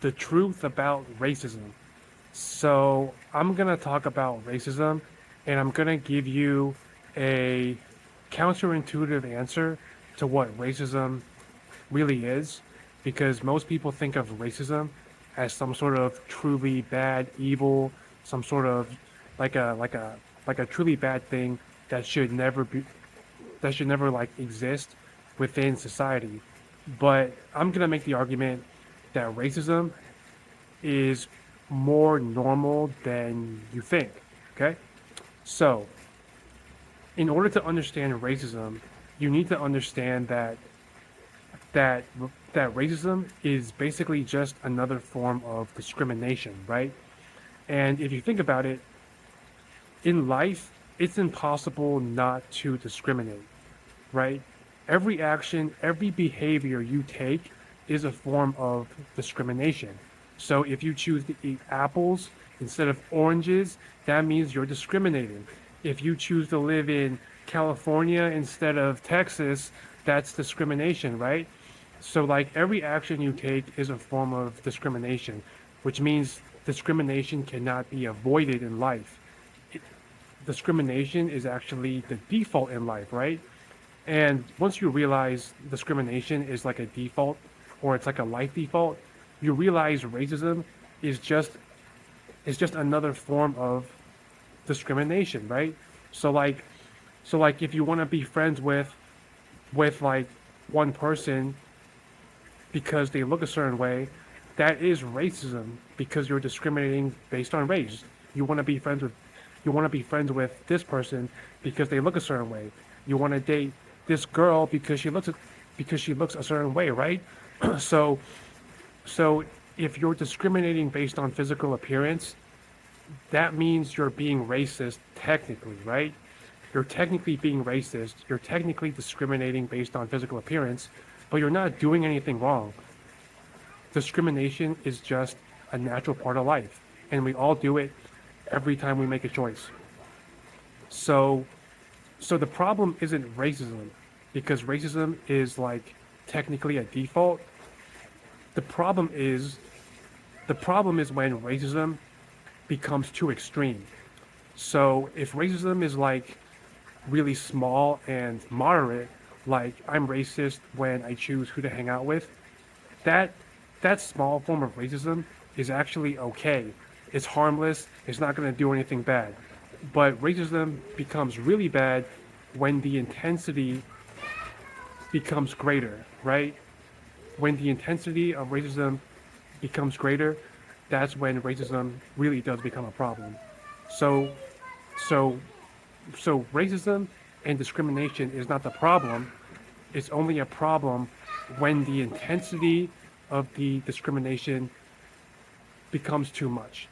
the truth about racism. So I'm gonna talk about racism, and I'm gonna give you a counterintuitive answer to what racism really is, because most people think of racism as some sort of truly bad, evil, some sort of like a truly bad thing that should never be that should never like exist within society. But I'm gonna make the argument that racism is more normal than you think. Okay? So, in order to understand racism, you need to understand that that racism is basically just another form of discrimination, right? And if you think about it, in life, it's impossible not to discriminate, right? Every action, every behavior you take is a form of discrimination. So if you choose to eat apples instead of oranges, that means you're discriminating. If you choose to live in California instead of Texas, that's discrimination, right? So like every action you take is a form of discrimination, which means discrimination cannot be avoided in life. It, discrimination is actually the default in life, right? And once you realize discrimination is like a default or it's like a life default, you realize racism is just another form of discrimination, right? So like if you want to be friends with like one person because they look a certain way, that is racism because you're discriminating based on race. You want to be friends with you want to be friends with this person because they look a certain way. You want to date this girl because she looks a certain way, right? so so if you're discriminating based on physical appearance, that means you're being racist technically, right? You're technically being racist. You're technically discriminating based on physical appearance, but you're not doing anything wrong. Discrimination is just a natural part of life, and we all do it every time we make a choice. So, so the problem isn't racism, because racism is like technically a default. The problem is the problem is when racism becomes too extreme. So if racism is like really small and moderate, like I'm racist when I choose who to hang out with, that that small form of racism is actually okay. It's harmless. It's not going to do anything bad. But racism becomes really bad when the intensity becomes greater, right? When the intensity of racism becomes greater, that's when racism really does become a problem. So, so, so racism and discrimination is not the problem. It's only a problem when the intensity of the discrimination becomes too much.